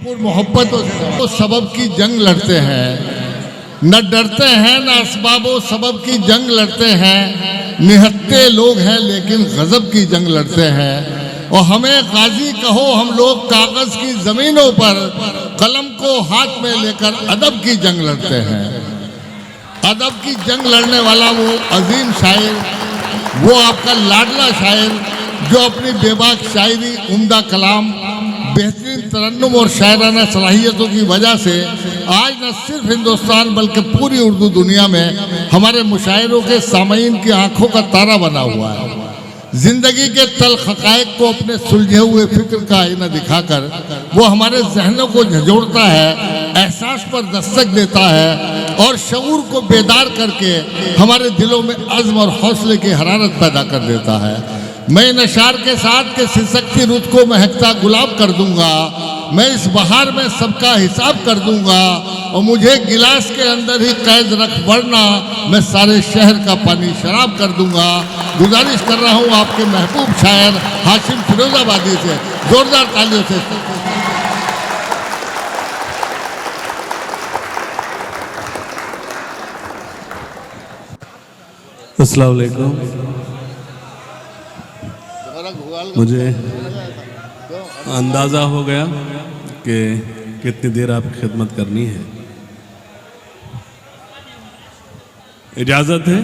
मोहब्बतों से वो सबब की जंग लड़ते हैं, न डरते हैं न असबाबो सबब की जंग लड़ते हैं। निहत्ते लोग हैं लेकिन गजब की जंग लड़ते हैं। और हमें गाजी कहो, हम लोग कागज की जमीनों पर कलम को हाथ में लेकर अदब की जंग लड़ते हैं। अदब की जंग लड़ने वाला वो अजीम शायर, वो आपका लाडला शायर जो अपनी बेबाक शायरी, उम्दा कलाम, बेहतरीन तरन्नुम और शायराना सलाहियतों की वजह से आज न सिर्फ हिंदुस्तान बल्कि पूरी उर्दू दुनिया में हमारे मुशायरों के सामईन की आंखों का तारा बना हुआ है। जिंदगी के तल्ख हक़ाइक़ को अपने सुलझे हुए फिक्र का आईना दिखाकर वो हमारे जहनों को झंझोड़ता है, एहसास पर दस्तक देता है और शऊर को बेदार करके हमारे दिलों में अज़्म और हौसले की हरारत पैदा कर देता है। मैं इन अशार के साथ के सिसकती रुत को महकता गुलाब कर दूंगा, मैं इस बहार में सबका हिसाब कर दूंगा और मुझे गिलास के अंदर ही कैद रख वरना मैं सारे शहर का पानी शराब कर दूंगा। गुजारिश कर रहा हूं आपके महबूब शायर हाशिम फिरोजाबादी से जोरदार तालियों से। अस्सलाम वालेकुम। मुझे अंदाज़ा हो गया कि कितनी देर आपकी खिदमत करनी है। इजाज़त है?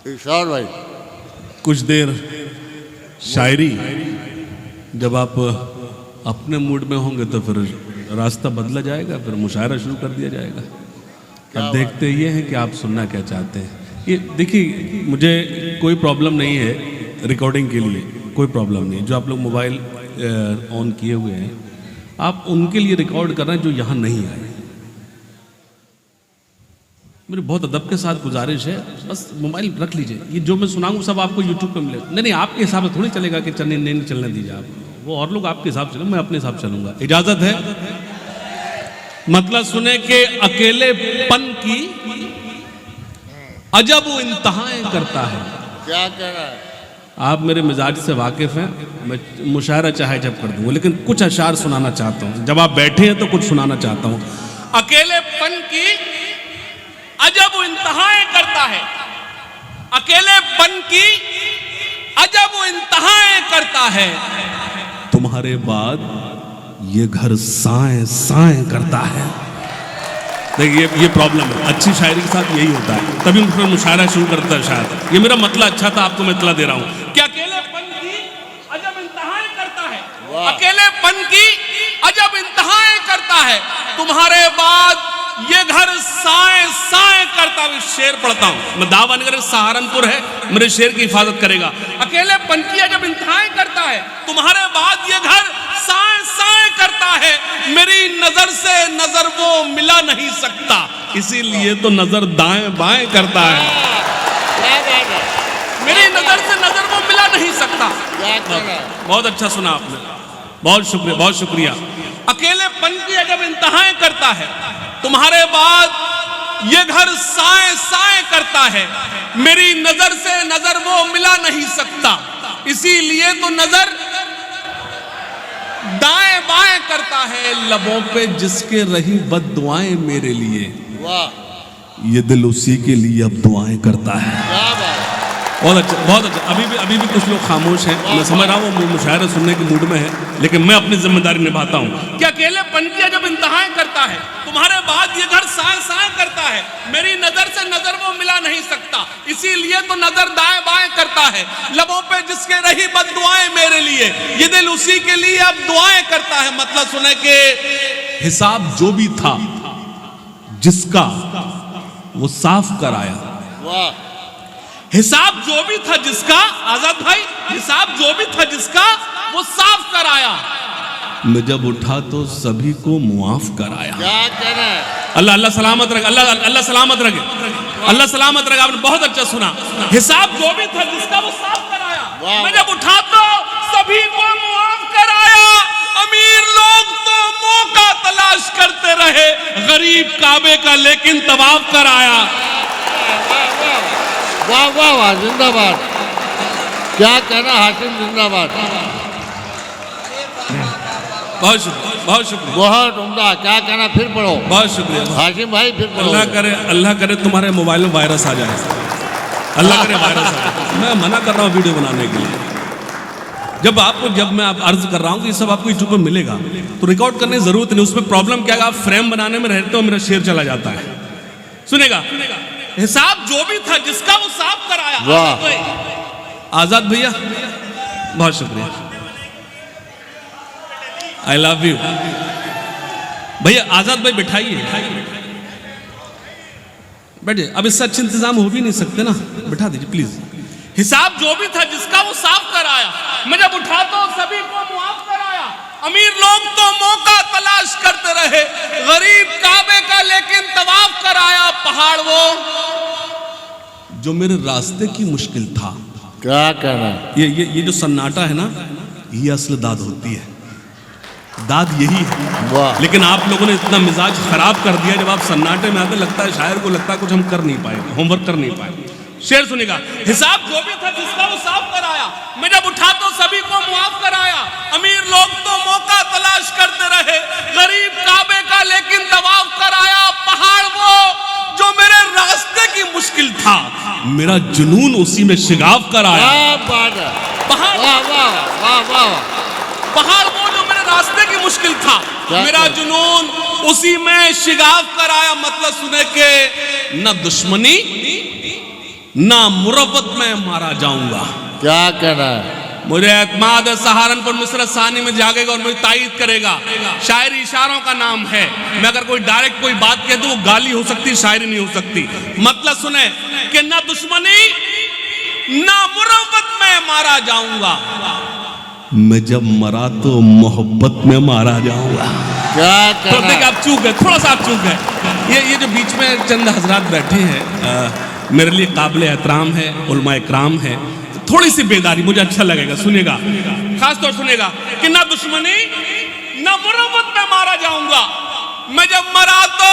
इरशाद भाई, कुछ देर शायरी, जब आप अपने मूड में होंगे तो फिर रास्ता बदला जाएगा, फिर मुशायरा शुरू कर दिया जाएगा। अब देखते ये हैं कि आप सुनना क्या चाहते हैं। ये देखिए, मुझे कोई प्रॉब्लम नहीं है रिकॉर्डिंग के लिए, कोई प्रॉब्लम नहीं। जो आप लोग मोबाइल ऑन किए हुए हैं, आप उनके लिए रिकॉर्ड कर रहे हैं जो यहाँ नहीं आए। मेरी बहुत अदब के साथ गुजारिश है, बस मोबाइल रख लीजिए। ये जो मैं सुनाऊंगा सब आपको यूट्यूब पे मिलेगा। नहीं, आपके हिसाब से थोड़ी चलेगा कि चलने नहीं चलने दीजिए आप, वो और लोग आपके हिसाब से चलें, मैं अपने हिसाब से चलूँगा। इजाज़त है? मतलब सुने कि अकेलेपन की अजब वो इंतहाएं करता है। क्या कह रहा है? आप मेरे मिजाज से वाकिफ़ हैं, मैं मुशायरा चाहे जब कर दूंगा, लेकिन कुछ अशार सुनाना चाहता हूँ। जब आप बैठे हैं तो कुछ सुनाना चाहता हूँ। अकेलेपन की अजब वो इंतहाएं करता है, अकेलेपन की अजब वो इंतहाएं करता है, तुम्हारे बाद ये घर साएं साएं करता है। देखिए ये प्रॉब्लम है, अच्छी शायरी के साथ यही होता है, तभी उन मुशायरा शुरू करता है शायद। ये मेरा मतलब अच्छा था, आपको मैं इत्तला दे रहा हूँ कि अकेलेपन की अजब इंतहाएं करता है, अकेलेपन की अजब इंतहाएं करता है, तुम्हारे बाद ये घर साएं साएं करता है। शेर पढ़ता हूँ मैं, दावा नगर सहारनपुर है, मेरे शेर की हिफाजत करेगा। अकेलेपन की अजब इंतहाएं करता है, तुम्हारे बाद ये घर साएं साएं करता है, मेरी नजर से नजर वो मिला नहीं सकता, इसीलिए तो नजर दाएं बाएं करता है। मेरी नजर से नजर वो मिला नहीं सकता। बहुत अच्छा सुना आपने, बहुत शुक्रिया, बहुत शुक्रिया। अकेलेपन की अजब इंतहाएं करता है, तुम्हारे बाद ये घर साएं साएं करता है, मेरी नजर से नजर वो मिला नहीं सकता, इसीलिए तो नजर दाएं बाएं करता है, लबों पे जिसके रही बद दुआएं मेरे लिए, ये दिल उसी के लिए अब दुआएं करता है। बहुत अच्छा, बहुत अच्छा। अभी भी कुछ लोग खामोश हैं, मैं समझ रहा हूँ वो मुशायरा सुनने के मूड में है, लेकिन मैं अपनी जिम्मेदारी निभाता हूँ। क्या अकेलेपन की जब इंतहाएं करता है, तुम्हारे बाद ये घर साएं साएं करता है, मेरी नजर से नजर वो मिला नहीं सकता, इसीलिए तो नजर दाएं बाएं करता है, लबों पे जिसके रही बद दुआएं मेरे लिए, ये दिल उसी के लिए अब दुआएं करता है। मतलब सुने के हिसाब जो भी था जिसका वो साफ कराया, हिसाब जो भी था जिसका, आजाद भाई, हिसाब जो भी था जिसका वो साफ कराया, मैं जब उठा तो सभी को मुआफ कराया। क्या कह रहा है? अल्लाह अल्लाह सलामत रखे, अल्लाह सलामत रखे, अल्लाह सलामत रखे। आपने बहुत अच्छा सुना। हिसाब जो भी था जिसका वो साफ कराया, मैं जब उठा तो सभी को मुआफ कराया। अमीर लोग तो मौका तलाश करते रहे, गरीब काबे का लेकिन तवाफ कराया। वाह वाह वाह, जिंदाबाद। क्या कहना हाशिम, जिंदाबाद। बहुत शुक्रिया, बहुत शुक्रिया, बहुत उम्दा। क्या कहना, फिर पढ़ो। बहुत शुक्रिया। हाशिम भाई फिर पढ़ो। अल्लाह करे तुम्हारे मोबाइल में वायरस आ जाए, अल्लाह करे वायरस आ जाए। मैं मना कर रहा हूँ वीडियो बनाने के लिए। जब मैं अर्ज कर रहा हूँ कि ये सब आपको यूट्यूब पर मिलेगा तो रिकॉर्ड करने की जरूरत नहीं। उसमें प्रॉब्लम क्या है, आप फ्रेम बनाने में रहते हो, मेरा शेर चला जाता है। सुनेगा, हिसाब जो भी था जिसका वो साफ कराया। आजाद भैया बहुत शुक्रिया, आई लव यू भैया। आजाद भाई बिठाइए, बैठिए। अब इससे अच्छे इंतजाम हो भी नहीं सकते ना, बिठा दीजिए प्लीज। हिसाब जो भी था जिसका वो साफ कराया, मैं जब उठा तो सभी को मुआफ कराया। अमीर लोग तो मौका तलाश करते रहे, गरीब काबे का लेकिन तवाफ कराया। पहाड़ वो जो मेरे रास्ते की मुश्किल था। क्या कहना, ये जो सन्नाटा है ना, ये असल दाद होती है, दाद यही है। वाह। लेकिन आप लोगों ने इतना मिजाज खराब कर दिया, जब आप सन्नाटे में आते लगता है शायर को लगता है कुछ हम कर नहीं पाए, होमवर्क कर नहीं पाए। शेर सुनेगा, हिसाब जो भी था जिसका वो साफ कराया, मैं जब उठा तो सभी को मुआफ कराया। अमीर लोग तो मौका तलाश करते रहे, गरीब काबे का लेकिन तवाफ कराया। पहाड़ वो जो मेरे रास्ते की मुश्किल था, मेरा जुनून उसी में शिगाफ कराया। पहाड़ वाह वाह वाह वाह। पहाड़ वो जो मेरे रास्ते की मुश्किल था, मेरा जुनून उसी में शिगाफ कराया। मतलब सुने के न दुश्मनी ना मुरब्बत में मारा जाऊंगा। क्या कहना है, मुझे एतमाद है सहारनपुर मिस्र सानी में जागेगा और मुझे तायीद करेगा। शायरी इशारों का नाम है। मैं अगर कोई डायरेक्ट कोई बात कह दूं वो गाली हो सकती, शायरी नहीं हो सकती। मतलब सुने कि ना दुश्मनी ना मुरब्बत में मारा जाऊंगा, मैं जब मरा तो मोहब्बत में मारा जाऊंगा। क्या तो कहना देखिए आप चूक गए, थोड़ा सा आप चूक गए। ये जो बीच में चंद हजरात बैठे हैं, मेरे लिए काबिल एहतराम है, उलमा इकराम है। थोड़ी सी बेदारी मुझे अच्छा लगेगा, सुनेगा, खास तौर सुनेगा कि ना दुश्मनी ना मुरब्बत में मारा जाऊंगा, मैं जब मरा तो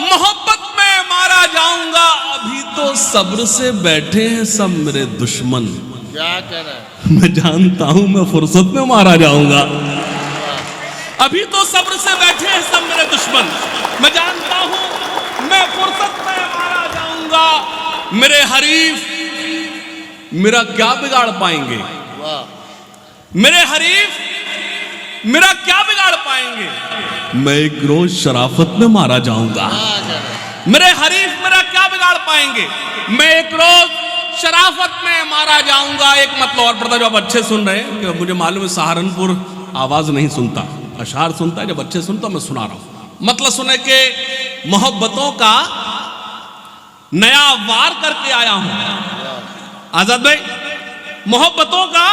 मोहब्बत में मारा जाऊंगा। अभी तो सब्र से बैठे हैं सब मेरे दुश्मन, क्या कहना है, मैं जानता हूं मैं फुर्सत में मारा जाऊंगा। अभी तो सब्र से बैठे हैं सब मेरे दुश्मन, मैं जानता हूं मैं फुर्सत में मारा जाऊंगा। मेरे हरीफ मेरा क्या बिगाड़ पाएंगे, मेरे हरीफ मेरा क्या बिगाड़ पाएंगे, मैं एक रोज शराफत में मारा जाऊंगा। मेरे हरीफ मेरा क्या बिगाड़ पाएंगे, मैं एक रोज शराफत में मारा जाऊंगा। एक मतलब और पड़ता, जो आप अच्छे सुन रहे हैं, कि मुझे मालूम है सहारनपुर आवाज नहीं सुनता, अशार सुनता है। जब अच्छे सुनता मैं सुना रहा हूं। मतलब सुने के मोहब्बतों का नया वार करके आया हूं। आजाद भाई, मोहब्बतों का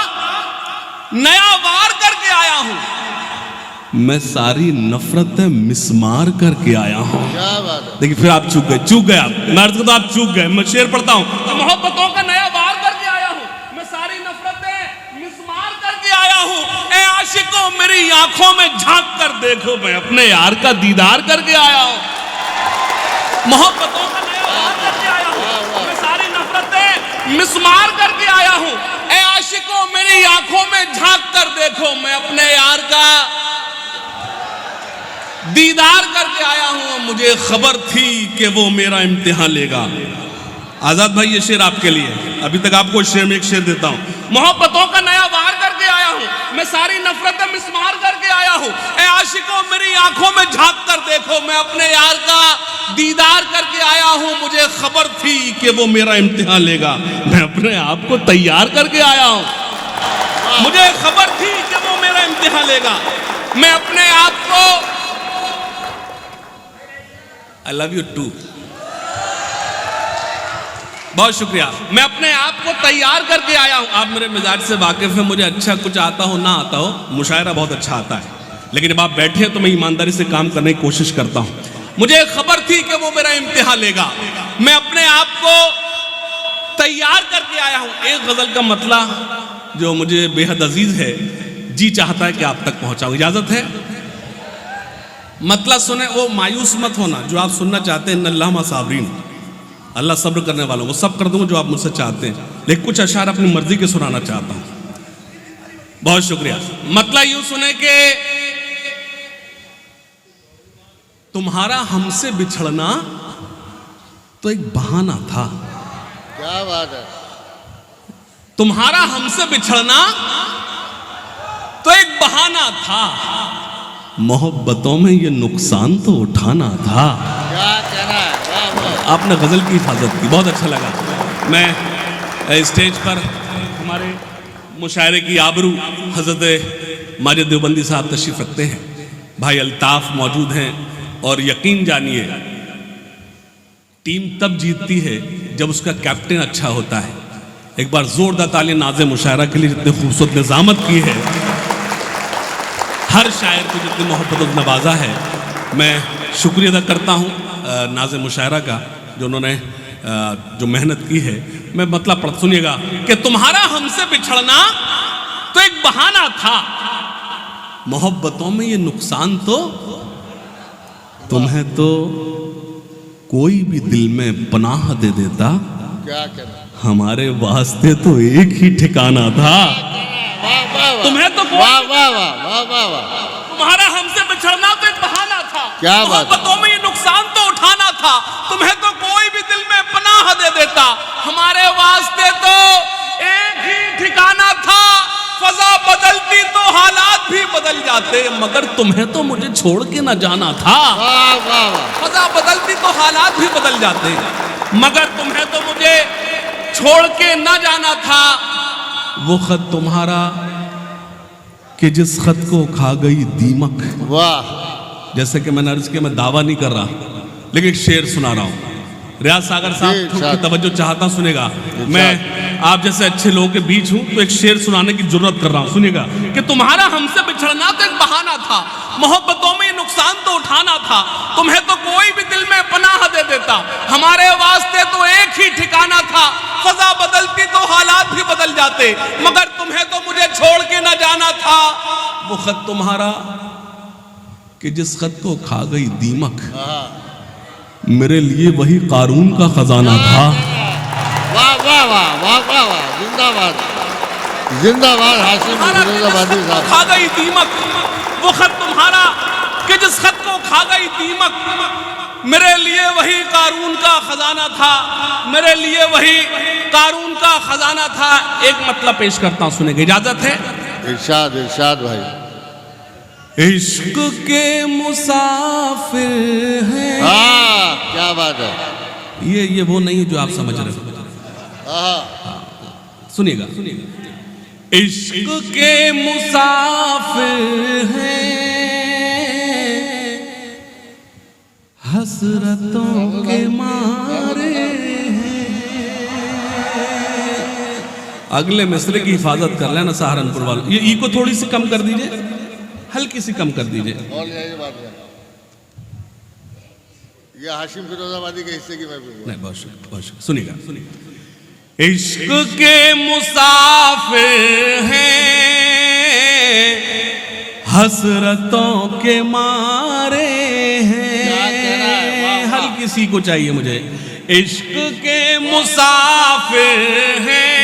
नया वार करके आया हूं, मैं सारी नफरतें मिसमार करके आया हूं। क्या बात है, देखिए फिर आप चूक गए आप। मैं अर्ज करता हूं आप चूक गए। मैं शेर पढ़ता हूं, तो मोहब्बतों का नया वार करके आया हूं, मैं सारी नफरतें मिसमार करके आया हूं। ए आशिकों मेरी आंखों में झांक कर देखो, मैं अपने यार का दीदार करके आया हूं। मोहब्बतों का नया वार करके आया हूं, मैं सारी नफरतें मिसमार करके आया हूं। ए आशिकों मेरी आंखों में झांक कर देखो, मैं अपने यार का दीदार करके आया हूं। मुझे खबर थी कि वो मेरा इम्तिहान लेगा। आजाद भाई ये शेर आपके लिए, अभी तक आपको शेर में एक शेर देता हूं। मोहब्बतों का नया वार करके आया हूं, मैं सारी नफरतें मिसमार करके आया हूं। ए आशिकों मेरी आंखों में झांक कर देखो, मैं अपने यार का दीदार करके आया हूं। मुझे खबर थी कि वो मेरा इम्तिहान लेगा, मैं अपने आप को तैयार करके आया हूं। मुझे खबर थी कि वो मेरा इम्तिहान लेगा, मैं अपने आप को आई लव यू टू, बहुत शुक्रिया, मैं अपने आप को तैयार करके आया हूं। आप मेरे मिजाज से वाकिफ हैं, मुझे अच्छा कुछ आता हो ना आता हो, मुशायरा बहुत अच्छा आता है, लेकिन जब आप बैठे हैं तो मैं ईमानदारी से काम करने की कोशिश करता हूं। मुझे खबर थी कि वो मेरा इम्तिहान लेगा, मैं अपने आप को तैयार करके आया हूं। एक गजल का मतला जो मुझे बेहद अजीज है, जी चाहता है कि आप तक पहुंचाऊं, इजाजत है? मतलब सुने, वो मायूस मत होना जो आप सुनना चाहते हैं। अल्लाह मा साबरीन, अल्लाह सब्र करने वालों को सब कर दूंगा जो आप मुझसे चाहते हैं, लेकिन कुछ अशार अपनी मर्जी के सुनाना चाहता हूं। बहुत शुक्रिया। मतलब यूं सुने के तुम्हारा हमसे बिछड़ना तो एक बहाना था। क्या बात है। तुम्हारा हमसे बिछड़ना तो एक बहाना था, मोहब्बतों में ये नुकसान तो उठाना था। क्या कहना है, वाह वाह। आपने गजल की हिफाजत की, बहुत अच्छा लगा। मैं स्टेज पर हमारे मुशायरे की आबरू हजरत माजिद देवबंदी साहब तशरीफ रखते हैं, भाई अल्ताफ मौजूद हैं, और यकीन जानिए टीम तब जीतती है जब उसका कैप्टन अच्छा होता है। एक बार जोरदार ताली नाज़े मुशायरा के लिए, जितने खूबसूरत निज़ामत की है, हर शायर को जितनी मोहब्बत और नवाजा है। मैं शुक्रिया अदा करता हूँ नाज़े मुशायरा का, जो उन्होंने जो मेहनत की है। मैं मतलब पढ़ सुनिएगा कि तुम्हारा हमसे बिछड़ना तो एक बहाना था, मोहब्बतों में ये नुकसान तो, तुम्हें तो कोई भी दिल में पनाह दे देता, क्या कहना, हमारे वास्ते तो एक ही ठिकाना था। वाह वाह वाह। तुम्हें तो वाह वाह वाह वाह वाह वाह। तुम्हारा हमसे बिछड़ना तो एक बहाना था, क्या बात है। मोहब्बतों में ये नुकसान तो उठाना था, तुम्हें तो कोई भी दिल में पनाह दे देता, हमारे वास्ते तो एक ही ठिकाना था। फजा बदलती तो हालात भी बदल जाते, मगर तुम्हें तो मुझे छोड़ के ना जाना था। वाह वाह वाह। फजा बदलती तो हालात भी बदल जाते, मगर तुम्हें तो मुझे छोड़ के ना जाना था। वो खत तुम्हारा कि जिस खत को खा गई दीमक। वाह। जैसे कि मैंने अर्ज किया, मैं दावा नहीं कर रहा, लेकिन एक शेर सुना रहा हूँ। रियाज सागर साहब की तवज्जो चाहता सुनेगा। मैं आप जैसे अच्छे लोगों के बीच हूं तो एक शेर सुनाने की जरूरत कर रहा हूं, सुनिएगा कि तुम्हारा हमसे बिछड़ना तो एक बहाना था, मोहब्बतों में ये नुकसान तो उठाना था, तुम्हें तो कोई भी दिल में पनाह दे देता, हमारे वास्ते तो एक ही ठिकाना था। फजा बदलती तो हालात भी बदल जाते, मगर तुम्हें तो मुझे छोड़ के ना जाना था। वो खत तुम्हारा कि जिस खत को खा गई दीमक, मेरे लिए वही कारून का खजाना था। वाह वाह वाह वाह वाह वाह। जिंदाबाद जिंदाबाद हाशिम फिरोजाबादी साहब। खा गई दीमक, वो खत तुम्हारा कि जिस खत को खा गई दीमक, मेरे लिए वही कारून का खजाना था, मेरे लिए वही कारून का खजाना था। एक मतलब पेश करता हूं, सुनेंगे, इजाजत है? इरशाद इरशाद भाई। इश्क के मुसाफिर हैं। हाँ क्या बात है। ये वो नहीं है जो आप समझ रहे हो। सुनिएगा, इश्क के मुसाफिर हैं, हसरतों के मारे हैं। अगले मिसरे की हिफाजत कर लेना सहारनपुर वालों। ये ई को थोड़ी सी कम कर दीजिए, हल्की सी कम कर दीजिए। और ये बात है, ये हाशिम फिरोजाबादी के हिस्से की महफिल नहीं, बहुत शुक्रिया, बहुत शुक्रिया। सुनिएगा, इश्क के मुसाफिर हैं, हसरतों के मारे हैं। हल्की सी को चाहिए मुझे। इश्क के मुसाफिर हैं,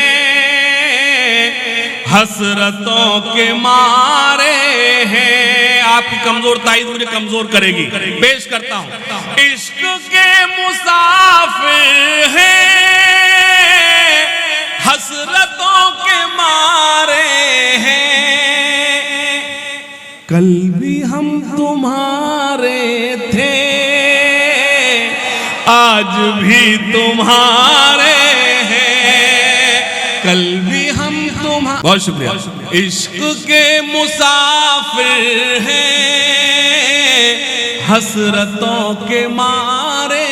हसरतों के मारे हैं। आपकी कमजोर ताईद मुझे कमजोर करेगी, पेश करता हूं। इश्क के मुसाफिर हैं, हसरतों के मारे हैं। कल भी हम तुम्हारे थे, आज भी तुम्हारे हैं। कल भी हम तुम्हारे। बहुत शुक्रिया। इश्क के मुसाफिर हैं, हसरतों के मारे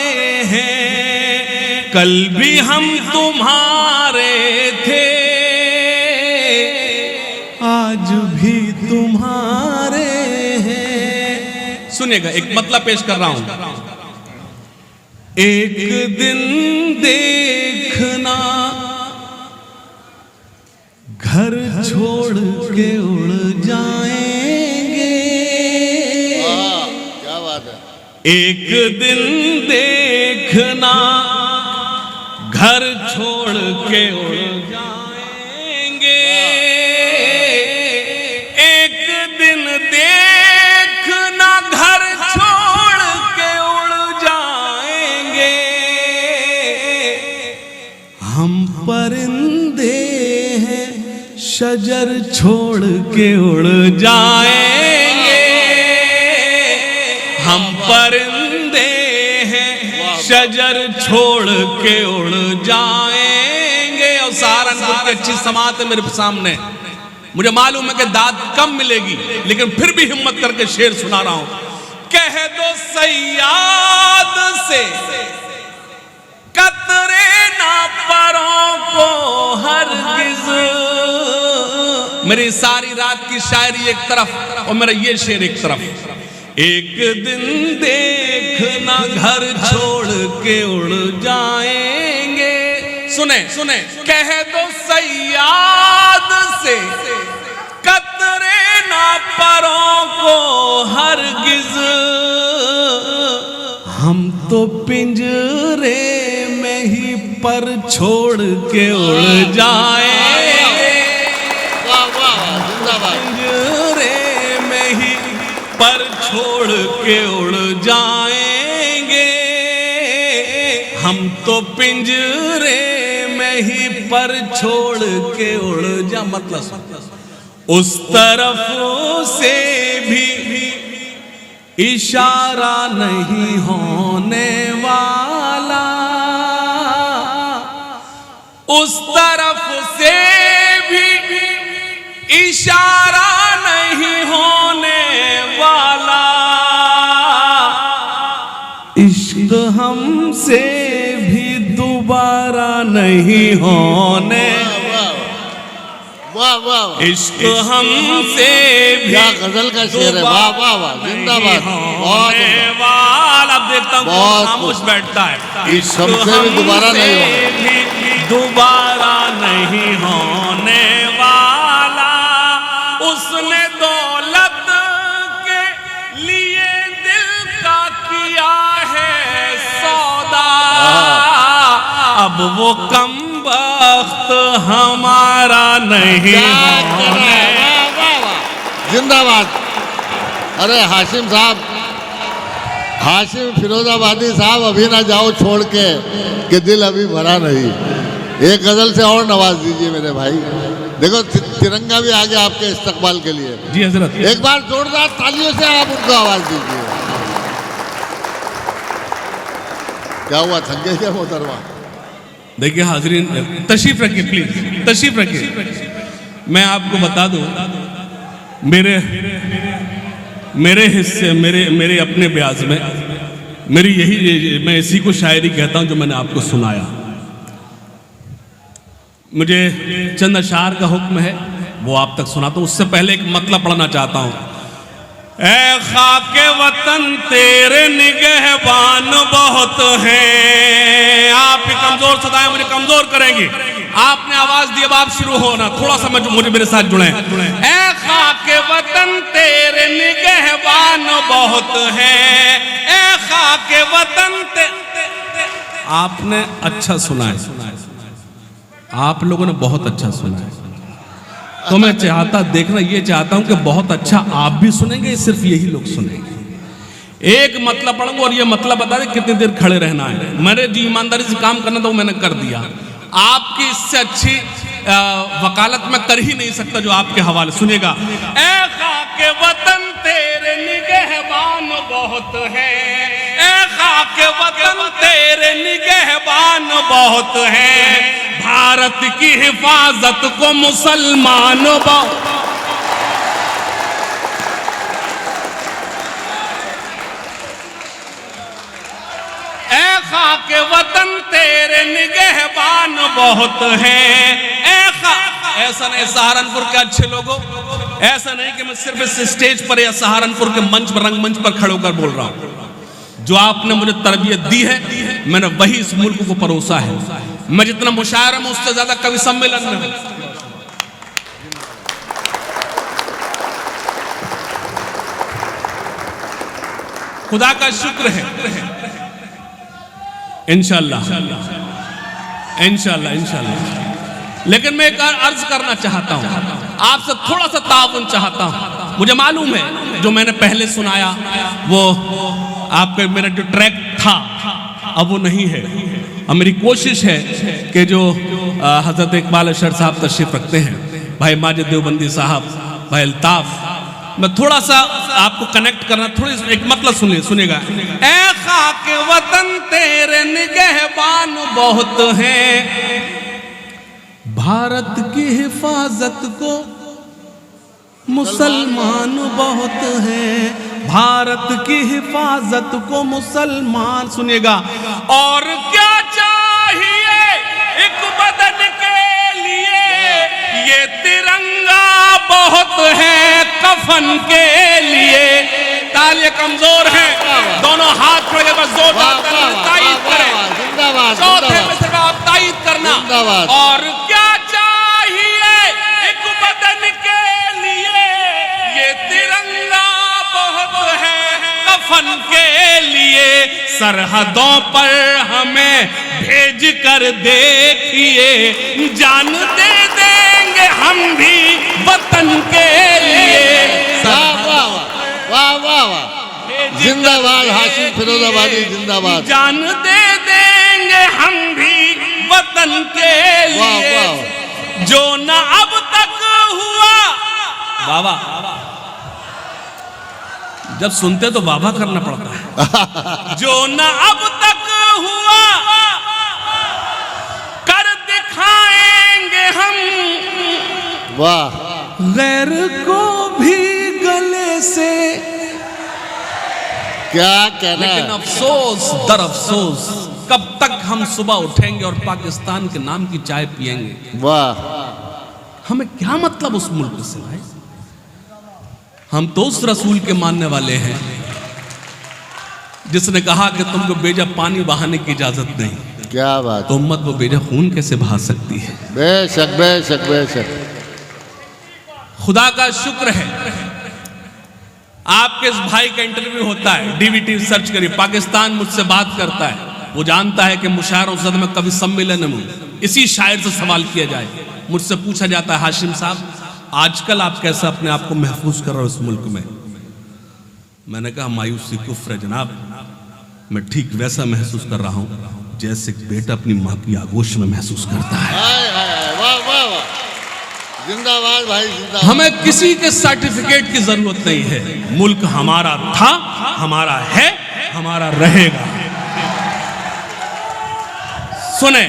हैं। कल भी हम तुम्हारे थे, आज भी तुम्हारे हैं। सुनिएगा, एक मतलब पेश कर रहा हूं। एक दिन देखना घर छोड़ के उड़ जाएंगे। क्या बात है। एक दिन देखना घर छोड़ के उड़ जाएंगे। एक दिन देखना घर छोड़ परिंदे हैं शजर छोड़ के उड़ जाएंगे, हम परिंदे हैं शजर छोड़ के उड़ जाएंगे। और सहारनपुर की अच्छी समात है मेरे सामने, मुझे मालूम है कि दाद कम मिलेगी, लेकिन फिर भी हिम्मत करके शेर सुना रहा हूं। कह दो सयाद से कतरे ना परों को हरगिज। मेरी सारी रात की शायरी एक तरफ और मेरा ये शेर एक तरफ। एक दिन देखना घर छोड़ के उड़ जाएंगे। सुने सुने, कह दो सयाद से कतरे ना परों को हरगिज, हम तो पिंजरे में ही पर छोड़ के उड़ जाएंगे। वाह वाह जिंदाबाद। पिंजरे में ही पर छोड़ के उड़ जाएंगे, हम तो पिंजरे में ही पर छोड़ के उड़ जा। मतलब उस तरफ से भी इशारा नहीं होने वाला, उस तरफ से भी इशारा नहीं होने वाला, इश्क हमसे भी दोबारा नहीं होने, वाह वाह, इश्क हमसे भी क्या गजल का शेर है। वाह वाह वाह जिंदाबाद। बहुत वाला। अब देखता हूँ बहुत खामोश बैठता है। इश्क हमसे भी दोबारा नहीं होने, दोबारा नहीं होने वाला, उसने दौलत के लिए दिल का किया है सौदा, अब वो कम वक्त हमारा नहीं होने। जिंदाबाद। अरे हाशिम साहब, हाशिम फिरोजाबादी साहब, अभी ना जाओ छोड़ के कि दिल अभी भरा नहीं। एक गजल से और नवाज दीजिए मेरे भाई। देखो तिरंगा भी आ गया आपके इस्तकबाल के लिए। जी हजरत, एक बार जोरदार तालियों से आप उनको आवाज दीजिए। क्या हुआ, थक गए क्या मोहतरमा? देखिए हाजरीन, तशरीफ रखिए प्लीज, तशरीफ रखिए। मैं आपको बता दूं, मेरे हिस्से, मेरे अपने ब्याज में मेरी यही, मैं इसी को शायरी कहता हूं जो मैंने आपको सुनाया। मुझे चंद अशार का हुक्म है, वो आप तक सुनाता हूं। उससे पहले एक मतलब पढ़ना चाहता हूं। ऐ खाके वतन तेरे निगहबान बहुत हैं। आप भी कमजोर सदाएं मुझे कमजोर करेंगी। आपने आवाज दी, अब आप शुरू होना, थोड़ा सा मुझे मेरे साथ जुड़े। ऐ खाके वतन तेरे निगहबान बहुत हैं, ऐ खाके वतन आपने अच्छा सुना है, आप लोगों ने बहुत अच्छा सुना है। तो मैं चाहता, देखना ये चाहता हूं कि बहुत अच्छा आप भी सुनेंगे, सिर्फ यही लोग सुनेंगे। एक मतलब पढ़ूंगा और ये मतलब बता दें कितनी देर खड़े रहना है। मैंने जी ईमानदारी से काम करना था वो मैंने कर दिया। आपकी इससे अच्छी वकालत में कर ही नहीं सकता जो आपके हवाले। सुनिएगा। ऐ खाके वतन तेरे निगहबान बहुत है, ऐ खाके वतन तेरे निगहबान बहुत है, भारत की हिफाजत को मुसलमान बहुत। ऐ खाके वतन तेरे निगहबान बहुत हैं, ऐसा नहीं सहारनपुर के अच्छे लोगों, ऐसा नहीं कि मैं सिर्फ इस स्टेज पर या सहारनपुर के मंच पर, रंगमंच पर खड़े होकर बोल रहा हूं। जो आपने मुझे तरबियत दी है, मैंने वही इस मुल्क को परोसा है। मैं जितना मुशायरा में उससे ज्यादा कवि सम्मेलन में हूं। खुदा का शुक्र है, इंशाअल्लाह इंशाअल्लाह इंशाअल्लाह। लेकिन मैं एक अर्ज करना चाहता हूं, आपसे थोड़ा सा ताउन चाहता हूं। मुझे मालूम है जो मैंने पहले सुनाया वो आपका मेरा जो ट्रैक था अब वो नहीं है। अब मेरी कोशिश है कि जो हजरत इकबाल अशर साहब तशरीफ रखते हैं, भाई माजिद देवबंदी साहब, भाई अल्ताफ, मैं थोड़ा सा आपको कनेक्ट करना, थोड़ी एक मतलब सुनिएगा। ऐ खाके वतन तेरे निगहबान बहुत हैं, भारत की हिफाजत को मुसलमान बहुत हैं, भारत की हिफाजत को मुसलमान। सुनिएगा, और क्या चाहिए एक बदन के लिए, ये तिरंगा बहुत है कफन के लिए। तालियां कमजोर हैं, दोनों हाथ खोले बस जोरदार तायीद करें। चौथे में सिर्फ आप तायीद करना। और क्या चाहिए एक बदन के लिए, ये तिरंगा बहुत है कफन के लिए। सरहदों पर हमें भेज कर देखिए, जान दे देंगे हम भी वतन के लिए। वाह वाह वाह, जिंदाबाद हाशिम फिरोजाबादी जिंदाबाद। जान दे देंगे हम भी वतन के लिए, जो न अब तक हुआ। बाबा जब सुनते तो बाबा करना पड़ता है। जो न अब तक हुआ कर दिखाएंगे हम, वाह, गैर को भी गले से। क्या कहना है। लेकिन अफसोस दर अफसोस, कब तक हम सुबह उठेंगे और पाकिस्तान के नाम की चाय पिएंगे। वाह, हमें क्या मतलब उस मुल्क से भाई। हम तो उस रसूल के मानने वाले हैं जिसने कहा कि तुमको बेजा पानी बहाने की इजाजत नहीं। क्या बात। तो उम्मत वो बेजा खून कैसे बहा सकती है। बेशक बेशक बेशक। खुदा का शुक्र है आपके इस भाई का इंटरव्यू होता है, डीवीटी सर्च करिए, पाकिस्तान मुझसे बात करता है। वो जानता है कि मुशायर औसत में कभी सम्मेलन में इसी शायर से सवाल किया जाए। मुझसे पूछा जाता है, हाशिम साहब आजकल आप कैसा अपने आप को महफूज कर रहे हो इस मुल्क में। मैंने कहा मायूसी कुफ्र है जनाब, मैं ठीक वैसा महसूस कर रहा हूं जैसे बेटा अपनी माँ की आगोश में महसूस करता है। वाह वाह वाह, जिंदाबाद भाई जिंदाबाद। हमें किसी के सर्टिफिकेट की जरूरत नहीं है। मुल्क हमारा था, हमारा है, हमारा रहेगा। सुने,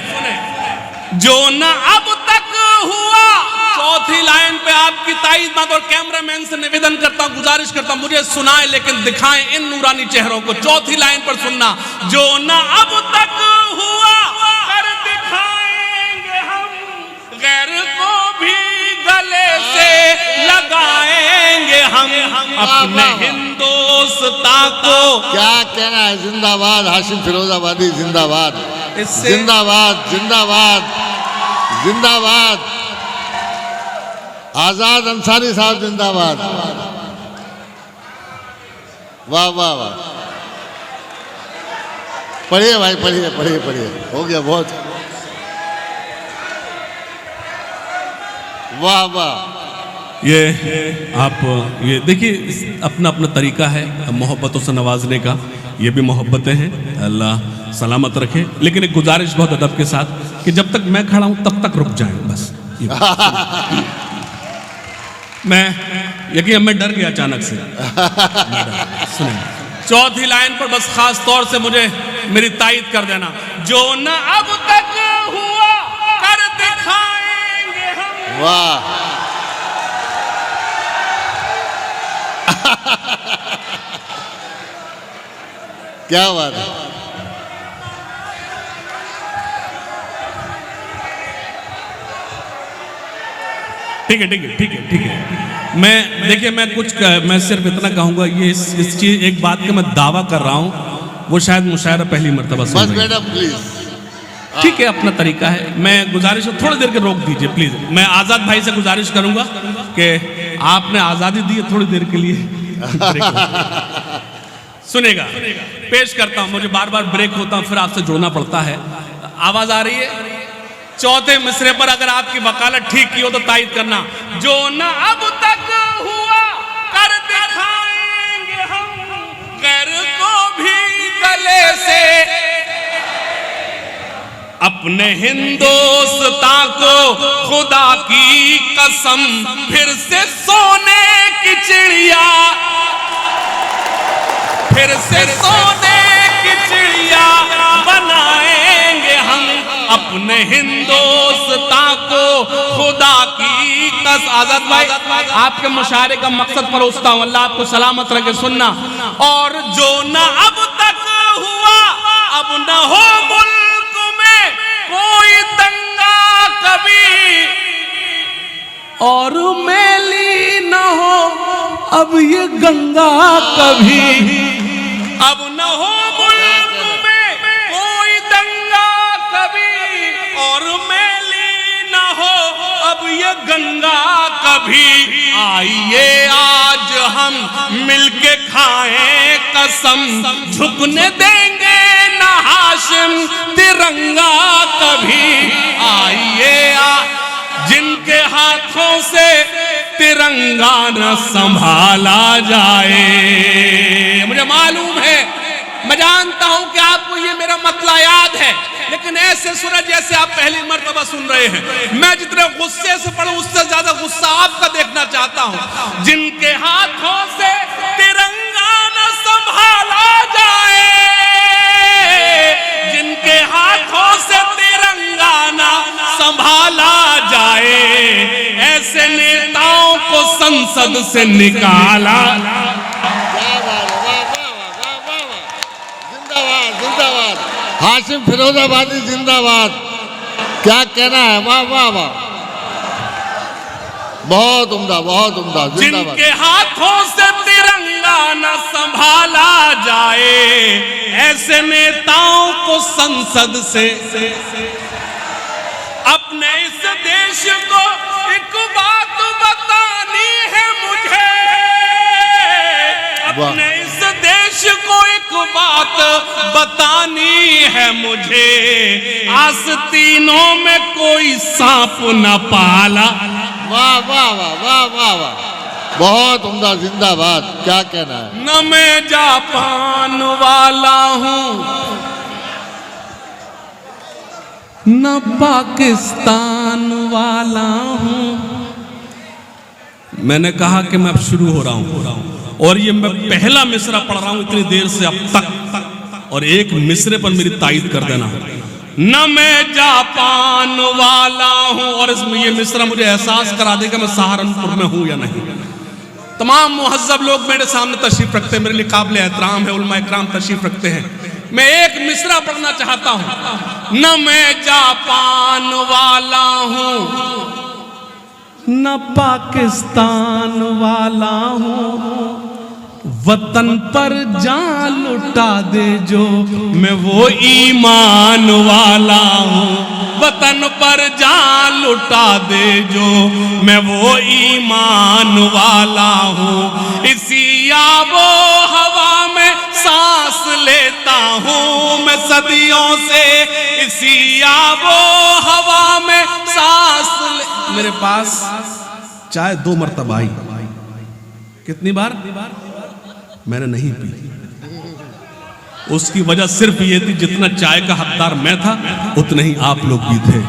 जो न अब तक हुआ। चौथी लाइन पे आपकी ताईद बात, और कैमरामैन से निवेदन करता हूं, गुजारिश करता हूं, मुझे सुनाए लेकिन दिखाएं इन नूरानी चेहरों को। चौथी लाइन पर सुनना, जो न अब तक हुआ कर दिखाएंगे हम, गैर को भी गले से लगाएंगे हम अपने हिंदुस्तां को। क्या कहना है। जिंदाबाद हाशिम फिरोजाबादी जिंदाबाद। इससे जिंदाबाद जिंदाबाद जिंदाबाद। आजाद अंसारी साहब जिंदाबाद। वाह वाह वाह। पढ़िए भाई, पढ़िए पढ़िए पढ़िए, हो गया बहुत। वाह वाह। ये आप ये देखिए, अपना अपना तरीका है मोहब्बतों से नवाजने का। ये भी मोहब्बतें हैं, अल्लाह सलामत रखे। लेकिन एक गुजारिश बहुत अदब के साथ कि जब तक मैं खड़ा हूं तब तक रुक जाएं बस। मैं यकीन मैं डर गया अचानक से। सुने, चौथी लाइन पर बस खास तौर से मुझे मेरी तायीद कर देना, जो न अब तक हुआ कर दिखाएंगे हम। वाह। क्या बात है। ठीक है ठीक है ठीक है ठीक है। मैं देखिए, मैं सिर्फ इतना कहूंगा, ये इस चीज एक बात का मैं दावा कर रहा हूं, वो शायद मुशायरा पहली मर्तबा सुन रही है। Madam please. ठीक है, अपना तरीका है। मैं गुजारिश थोड़ी देर के रोक दीजिए प्लीज। मैं आजाद भाई से गुजारिश करूंगा कि आपने आजादी दी है थोड़ी देर के लिए। सुनेगा, पेश करता हूं, मुझे बार बार ब्रेक होता हूं, फिर आपसे जुड़ना पड़ता है। आवाज आ रही है। चौथे मिसरे पर अगर आपकी वकालत ठीक की हो तो तायीद करना, जो न अब तक हुआ कर दिखाएंगे हम, गैर को भी गले से। अपने हिंदुस्तान को खुदा की कसम फिर से सोने की चिड़िया, फिर से सोने की चिड़िया बनाएंगे हम। अपने हिंदुस्तान को खुदा की कसम। आजाद भाई, आपके मुशायरे का मकसद परोसता हूं, अल्लाह आपको सलामत रखे। सुनना, और जो न अब तक हुआ अब न हो मुल्क में कोई दंगा कभी, और मैली न हो अब ये गंगा कभी। अब न हो मुल्क में कोई दंगा कभी, और मैली न हो अब ये गंगा कभी। आइए आज हम मिलके खाएं कसम, झुकने देंगे ना हाशिम तिरंगा कभी। आइए जिनके हाथों से तिरंगा न संभाला जाए। मुझे मालूम है, मैं जानता हूं कि आपको ये मेरा मतला याद है, लेकिन ऐसे सूरज जैसे आप पहली मर्तबा सुन रहे हैं। मैं जितने गुस्से से पढ़ूं उससे ज्यादा गुस्सा आपका देखना चाहता हूं। जिनके हाथों से तिरंगा न संभाला जाए, जिनके हाथों से तिरंगा न संभाला जाए, ऐसे नेताओं को संसद से निकाला। हाशिम फिरोजाबादी जिंदाबाद। क्या कहना है, वाह वाह वाह, बहुत उम्दा, बहुत उम्दा, जिंदाबाद। जिनके हाथों से तिरंगा न संभाला जाए, ऐसे नेताओं को संसद से। अपने इस देश को एक बात बतानी है मुझे, अपने इस देश को एक बात बतानी है मुझे। आस्तीनों में कोई सांप न पाला। वाह वाह वाह वाह वाह वाह, बहुत उम्दा, जिंदाबाद। क्या कहना है। न मैं जापान वाला हूं न पाकिस्तान वाला हूं। मैंने कहा कि मैं अब शुरू हो रहा हूं, और ये मैं पहला मिसरा पढ़ रहा हूं इतनी देर से अब तक, और एक मिसरे पर मेरी तायीद कर देना। न मैं जापान वाला हूं, और इसमें ये मिसरा मुझे एहसास करा देगा मैं सहारनपुर में हूं या नहीं। तमाम मुहज्जब लोग मेरे सामने तशरीफ रखते हैं, मेरे लिए काबिल एहतराम है, उलमा इकराम तशरीफ रखते हैं। मैं एक मिसरा पढ़ना चाहता हूं। न मैं जापान वाला हूं न पाकिस्तान वाला हूं, वतन पर जान लुटा दे जो मैं वो ईमान वाला हूं। वतन पर जान लुटा दे जो मैं वो ईमान वाला हूं। इसी आबो हवा में सांस लेता हूं मैं सदियों से, इसी आबो हवा में सांस मेरे पास चाय 2 मरतबा आई। कितनी बार? मैंने नहीं पी। उसकी वजह सिर्फ ये थी, जितना चाय का हकदार मैं था उतने ही आप लोग भी थे।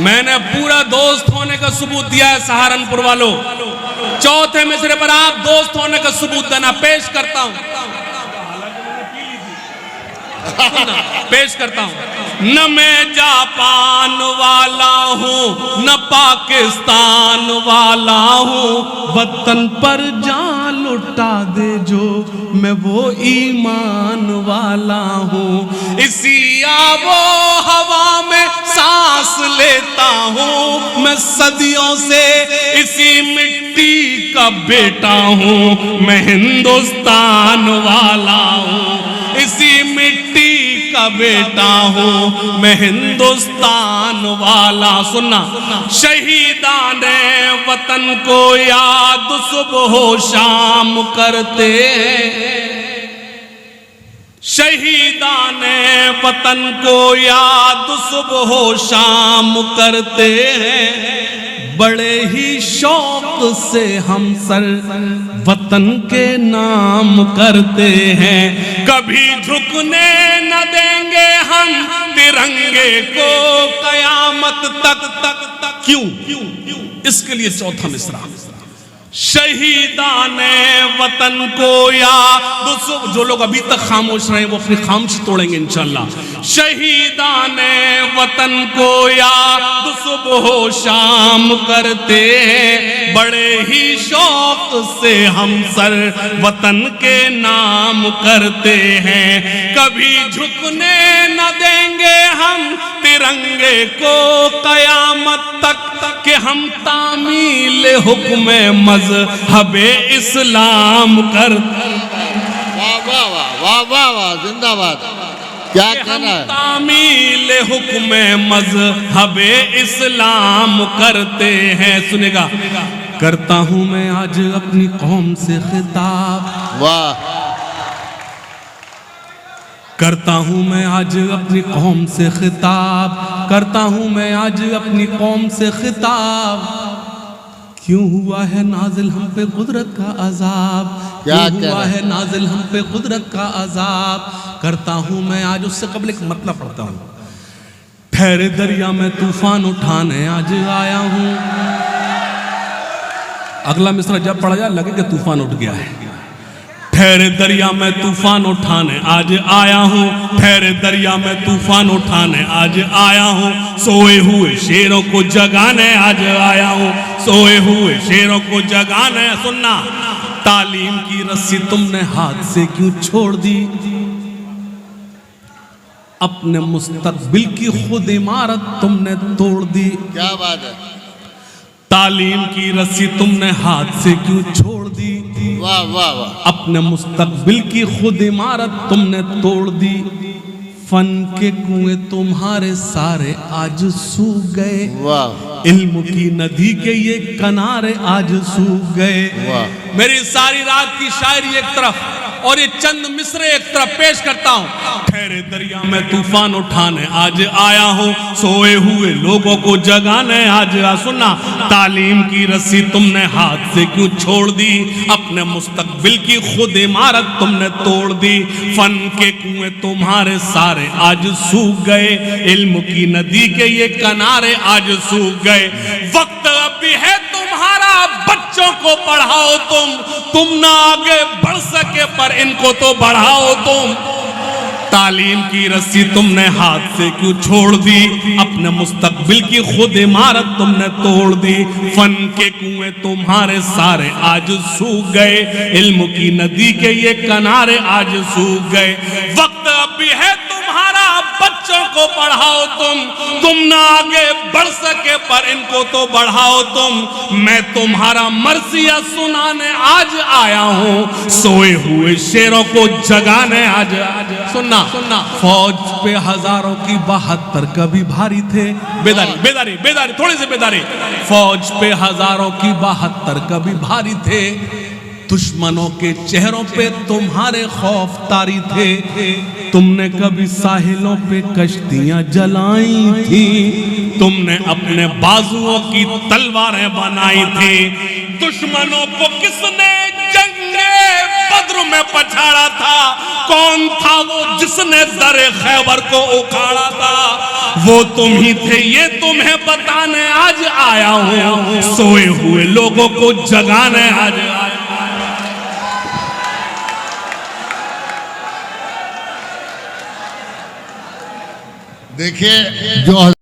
मैंने पूरा दोस्त होने का सबूत दिया है सहारनपुर वालों। चौथे मिसरे पर आप दोस्त होने का सबूत देना। पेश करता हूं, पेश करता हूं। न मैं जापान वाला हूं न पाकिस्तान वाला हूं, वतन पर जान लुटा दे जो मैं वो ईमान वाला हूं। इसी आबो हवा में सांस लेता हूं मैं सदियों से, इसी मिट्टी का बेटा हूं मैं हिंदुस्तान वाला हूं। इसी मिट्टी का बेटा हूं मैं हिंदुस्तान वाला। सुनना, शहीदाने वतन को याद सुबह शाम करते हैं, शहीदाने वतन को याद सुबह शाम करते हैं। बड़े ही शौक से हम सर वतन के नाम करते हैं। कभी झुकने न देंगे हम तिरंगे को कयामत तक। क्यों? इसके लिए चौथा मिसरा, शहीदाने वतन को याद। जो लोग अभी तक खामोश रहे वो अपनी खामोशी तोड़ेंगे इंशाल्लाह। शहीदाने वतन को याद सुबह शाम करते हैं। बड़े ही शौक से हम सर वतन के नाम करते हैं। कभी झुकने न देंगे हम तिरंगे को कयामत तक कि हम तामील हुक्म मज़हबे इस्लाम कर। वाह वाह वाह वाह वाह वाह, जिंदाबाद। क्या कहना है? तामील हुक्म मज़हबे इस्लाम करते हैं। सुनेगा, करता हूं मैं आज अपनी कौम से खिताब। वाह। करता हूं मैं आज अपनी कौम से खिताब, करता हूं मैं आज अपनी कौम से खिताब। क्यों हुआ है नाजिल हम पे कुदरत का अजाब? क्या क्यों हुआ है नाजिल हम पे कुदरत का अजाब? करता हूं मैं आज, उससे कबल एक मतलब पढ़ता हूं। ठहरे दरिया में तूफान उठाने आज आया हूं। अगला मिसरा जब पढ़ा जाए लगे कि तूफान उठ गया है। ठहरे दरिया में तूफान उठाने आज आया हूँ। ठहरे दरिया में तूफान उठाने आज आया हूँ। सोए हुए शेरों को जगाने आज आया हूँ। सोए हुए शेरों को जगाने। सुनना, तालीम की रस्सी तुमने हाथ से क्यों छोड़ दी? अपने मुस्तकबिल की खुद इमारत तुमने तोड़ दी। क्या बात है? तालीम की रस्सी तुमने हाथ से क्यों छोड़ दी? वाह वाह वाह। अपने मुस्तकबिल की खुद इमारत तुमने तोड़ दी। फन के कुएं तुम्हारे सारे आज सूख गए। वाह। इल्म की नदी के ये किनारे आज सूख गए। वाह। मेरी सारी रात की शायरी एक तरफ और ये चंद मिसरे एक तरफ पेश करता हूँ। ठहरे दरिया में तूफान उठाने आज आया हूँ। सोए हुए लोगों को जगाने आज सुनना, तालीम की रस्सी तुमने हाथ से क्यों छोड़ दी? अपने मुस्तकबिल की खुद इमारत तुमने तोड़ दी। फन के कुएं तुम्हारे सारे आज सूख गए। इल्म की नदी के ये किनारे आज सूख गए। वक्त अभी है तुम्हारा, बच्चों को पढ़ाओ तुम ना आगे बढ़ सके पर इनको तो बढ़ाओ तुम। तालीम की रस्सी तुमने हाथ से क्यों छोड़ दी? अपने मुस्तकबिल की खुद इमारत तुमने तोड़ दी। फन के कुएं तुम्हारे सारे आज सूख गए। इल्म की नदी के ये किनारे आज सूख गए। वक्त अभी है तुम्हारा, बच्चों को पढ़ाओ तुम ना आगे बढ़ सके पर इनको तो बढ़ाओ तुम। मैं तुम्हारा मर्सिया सुनाने आज आया हूँ। सोए हुए शेरों को जगाने आज। सुनना, फौज पे हजारों की 72 कभी भारी थे। बेदारी बेदारी बेदारी, थोड़ी सी बेदारी। फौज पे हजारों की 72 कभी भारी थे। दुश्मनों के चेहरों पे तुम्हारे खौफ तारी थे। तुमने कभी साहिलों पे कश्तियां जलाई थी। तुमने अपने बाजुओं की तलवारें बनाई थी। दुश्मनों को किसने जंगे बद्र में पछाड़ा था? कौन था वो जिसने दरे खैबर को उखाड़ा था? वो तुम ही थे, ये तुम्हें बताने आज आया हूँ। सोए हुए लोगों को जगाने आज आया। देखिए, जो